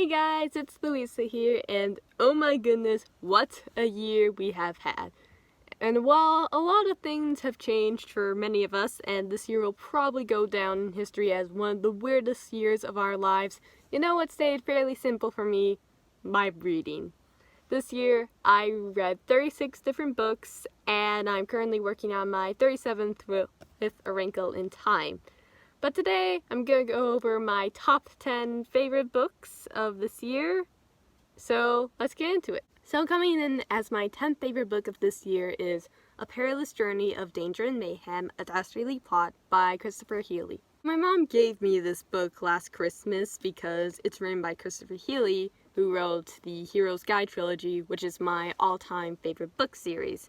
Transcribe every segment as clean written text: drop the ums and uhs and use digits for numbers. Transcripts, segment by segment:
Hey guys, it's Louisa here, and oh my goodness, what a year we have had. And while a lot of things have changed for many of us, and this year will probably go down in history as one of the weirdest years of our lives, you know what stayed fairly simple for me? My reading. This year, I read 36 different books, and I'm currently working on my 37th with A Wrinkle in Time. But today, I'm going to go over my top 10 favorite books of this year. So, let's get into it. So, coming in as my 10th favorite book of this year is A Perilous Journey of Danger and Mayhem, A Dastardly Plot by Christopher Healy. My mom gave me this book last Christmas because it's written by Christopher Healy, who wrote the Hero's Guide trilogy, which is my all-time favorite book series.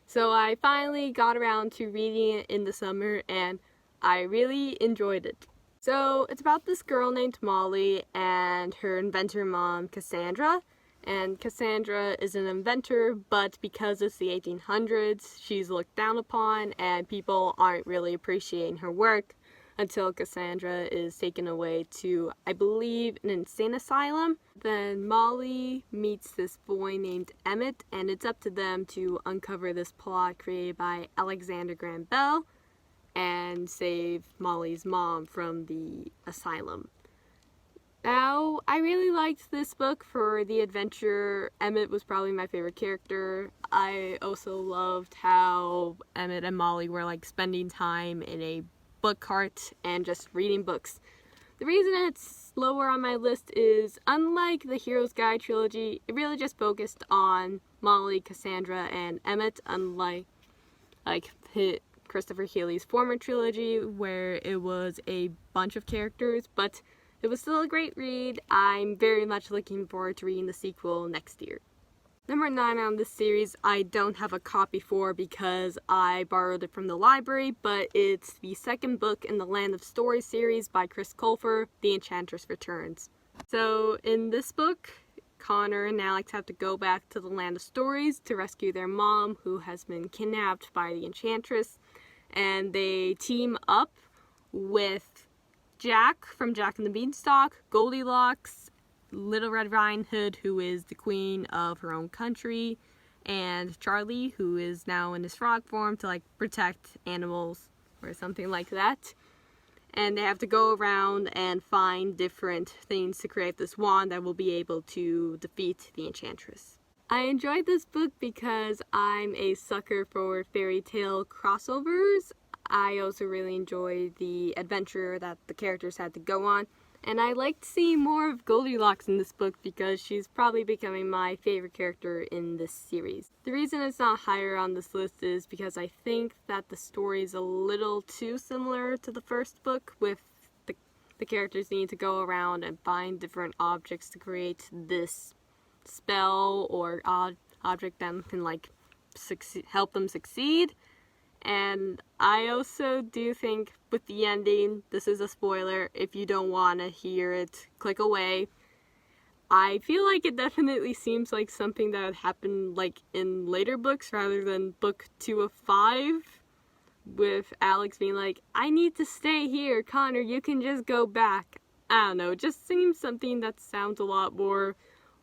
So I finally got around to reading it in the summer, and I really enjoyed it. So it's about this girl named Molly and her inventor mom, Cassandra. And Cassandra is an inventor, but because it's the 1800s, she's looked down upon and people aren't really appreciating her work until Cassandra is taken away to, I believe, an insane asylum. Then Molly meets this boy named Emmett, and it's up to them to uncover this plot created by Alexander Graham Bell and save Molly's mom from the asylum. Now, I really liked this book for the adventure. Emmett was probably my favorite character. I also loved how Emmett and Molly were like spending time in a book cart and just reading books. The reason it's lower on my list is, unlike the Hero's Guide trilogy, it really just focused on Molly, Cassandra, and Emmett, unlike Christopher Healy's former trilogy, where it was a bunch of characters, but it was still a great read. I'm very much looking forward to reading the sequel next year. Number 9 on this series, I don't have a copy for because I borrowed it from the library, but it's the second book in the Land of Stories series by Chris Colfer, The Enchantress Returns. So in this book, Connor and Alex have to go back to the Land of Stories to rescue their mom, who has been kidnapped by the Enchantress, and they team up with Jack from Jack and the Beanstalk, Goldilocks, Little Red Riding Hood, who is the queen of her own country, and Charlie, who is now in his frog form to protect animals or something like that. And they have to go around and find different things to create this wand that will be able to defeat the Enchantress. I enjoyed this book because I'm a sucker for fairy tale crossovers. I also really enjoyed the adventure that the characters had to go on. And I liked seeing more of Goldilocks in this book because she's probably becoming my favorite character in this series. The reason it's not higher on this list is because I think that the story is a little too similar to the first book, with the characters need to go around and find different objects to create this spell or object that can help them succeed. And I also do think with the ending, this is a spoiler, if you don't want to hear it, click away. I feel like it definitely seems like something that would happen in later books rather than book 2 of 5, with Alex being like, I need to stay here, Connor, you can just go back. I don't know, it just seems something that sounds a lot more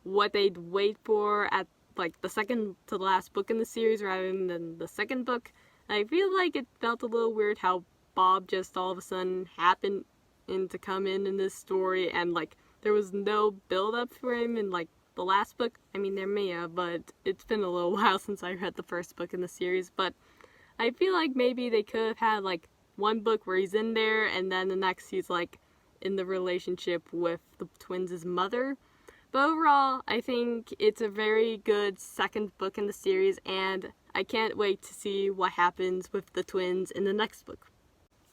what they'd wait for at the second to last book in the series rather than the second book. I feel like it felt a little weird how Bob just all of a sudden happened to come in this story, and there was no build up for him in the last book. I mean, there may have, but it's been a little while since I read the first book in the series. But I feel like maybe they could have had one book where he's in there and then the next he's in the relationship with the twins' mother. But overall, I think it's a very good second book in the series, and I can't wait to see what happens with the twins in the next book.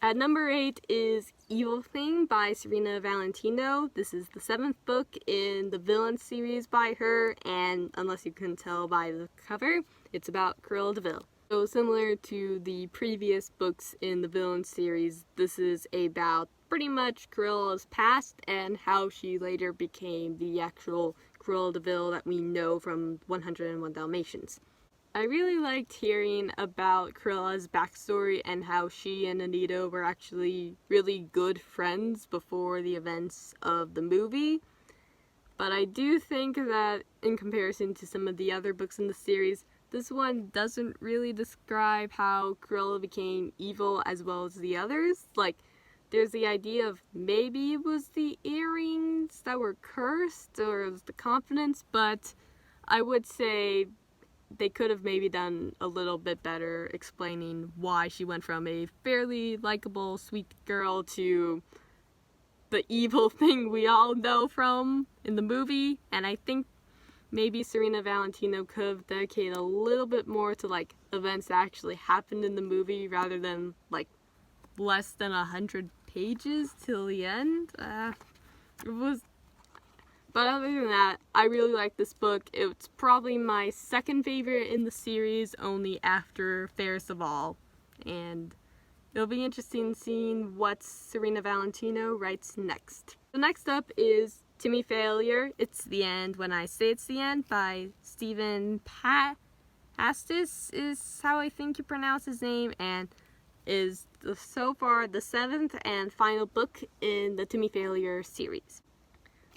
At number 8 is Evil Thing by Serena Valentino. This is the 7th book in the Villain series by her, and unless you can tell by the cover, it's about Cruella de Vil. So similar to the previous books in the Villain series, this is about pretty much Cruella's past and how she later became the actual Cruella de Vil that we know from 101 Dalmatians. I really liked hearing about Cruella's backstory and how she and Anita were actually really good friends before the events of the movie. but I do think that in comparison to some of the other books in the series, this one doesn't really describe how Cruella became evil as well as the others. Like, there's the idea of maybe it was the earrings that were cursed, or it was the confidence, but I would say they could have maybe done a little bit better explaining why she went from a fairly likable, sweet girl to the evil thing we all know from in the movie. And I think maybe Serena Valentino could have dedicated a little bit more to like events that actually happened in the movie rather than like less than 100 pages till the end. It was, but other than that, I really like this book. It's probably my second favorite in the series, only after Fairest of All, and it'll be interesting seeing what Serena Valentino writes next. So next up is Timmy Failure, It's the End When I Say It's the End by Stephen Pastis is how I think you pronounce his name, and is so far the 7th and final book in the Timmy Failure series.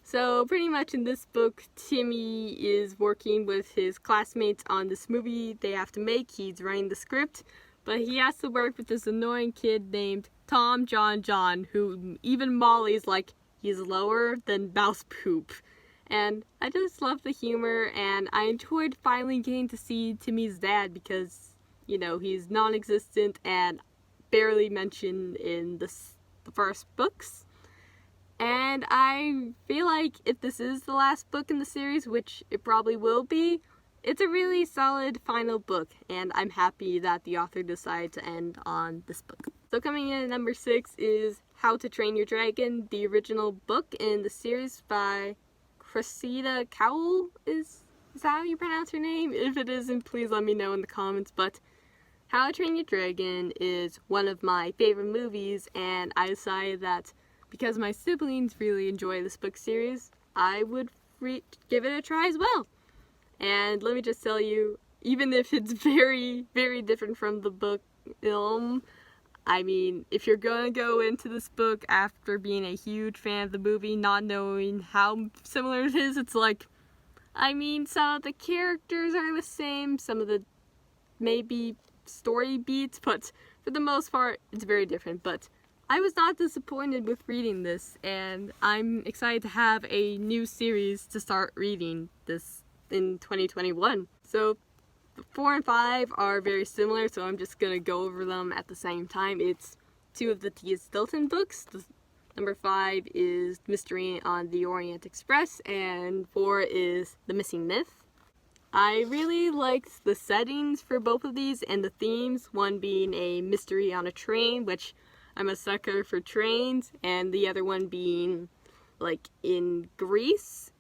So pretty much in this book, Timmy is working with his classmates on this movie they have to make. He's writing the script, but he has to work with this annoying kid named Tom John, who even Molly's like, he's lower than mouse poop. And I just love the humor, and I enjoyed finally getting to see Timmy's dad because, you know, he's non-existent and barely mentioned in the first books. And I feel like if this is the last book in the series, which it probably will be, it's a really solid final book, and I'm happy that the author decided to end on this book. So coming in at number 6 is How to Train Your Dragon, the original book in the series by Cressida Cowell, is that how you pronounce her name? If it isn't, please let me know in the comments. But How to Train Your Dragon is one of my favorite movies, and I decided that because my siblings really enjoy this book series, I would give it a try as well. And let me just tell you, even if it's very, very different from the book film, I mean, if you're gonna go into this book after being a huge fan of the movie, not knowing how similar it is, it's like, I mean, some of the characters are the same, some of the maybe story beats, but for the most part, it's very different. But I was not disappointed with reading this, and I'm excited to have a new series to start reading this in 2021. So 4 and 5 are very similar, so I'm just gonna go over them at the same time. It's 2 of the Tia Stilton books. Number 5 is Mystery on the Orient Express, and 4 is The Missing Myth. I really liked the settings for both of these and the themes, one being a mystery on a train, which I'm a sucker for trains, and the other one being like in Greece,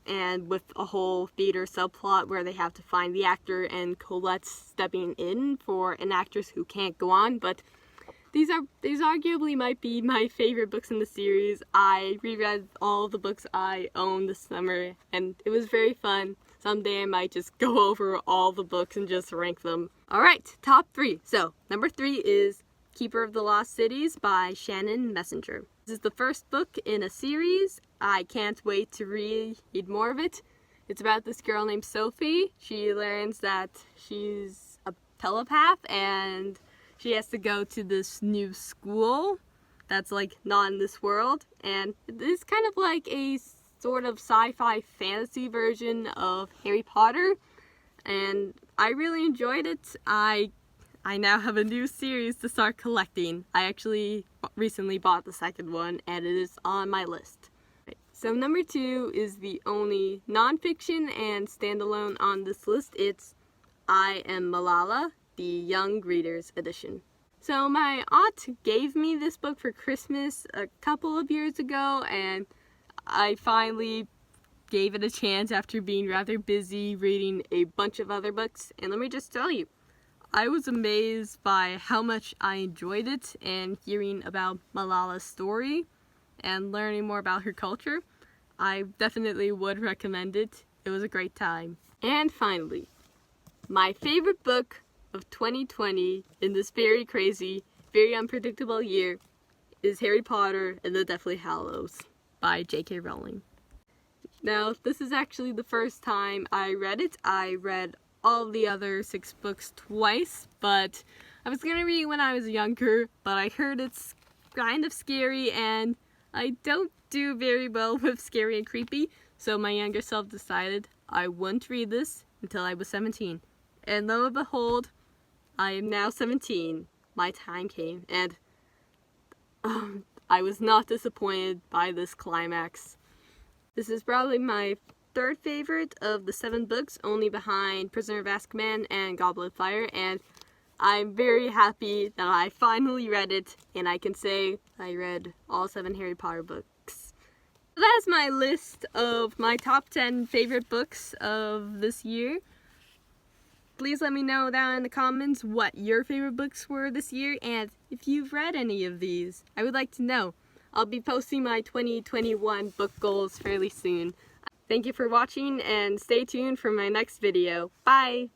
and with a whole theater subplot where they have to find the actor and Colette's stepping in for an actress who can't go on. But these arguably might be my favorite books in the series. I reread all the books I own this summer, and it was very fun. Someday I might just go over all the books and just rank them. Alright, top 3. So, number 3 is Keeper of the Lost Cities by Shannon Messenger. This is the first book in a series. I can't wait to read more of it. It's about this girl named Sophie. She learns that she's a telepath and she has to go to this new school that's like not in this world. And it's kind of like a sort of sci-fi fantasy version of Harry Potter. And I really enjoyed it. I now have a new series to start collecting. I actually recently bought the second one, and it is on my list. So number 2 is the only nonfiction and standalone on this list. It's I Am Malala, the Young Readers Edition. So my aunt gave me this book for Christmas a couple of years ago, and I finally gave it a chance after being rather busy reading a bunch of other books. And let me just tell you, I was amazed by how much I enjoyed it, and hearing about Malala's story and learning more about her culture. I definitely would recommend it. It was a great time. And finally, my favorite book of 2020 in this very crazy, very unpredictable year is Harry Potter and the Deathly Hallows by J.K. Rowling. Now, this is actually the first time I read it. I read all the other 6 books twice, but I was gonna read it when I was younger, but I heard it's kind of scary and I don't do very well with scary and creepy, so my younger self decided I wouldn't read this until I was 17. And lo and behold, I am now 17. My time came, and I was not disappointed by this climax. This is probably my 3rd favorite of the 7 books, only behind Prisoner of Azkaban and Goblet of Fire, and I'm very happy that I finally read it, and I can say I read all 7 Harry Potter books. So that is my list of my top 10 favorite books of this year. Please let me know down in the comments what your favorite books were this year, and if you've read any of these, I would like to know. I'll be posting my 2021 book goals fairly soon. Thank you for watching, and stay tuned for my next video. Bye!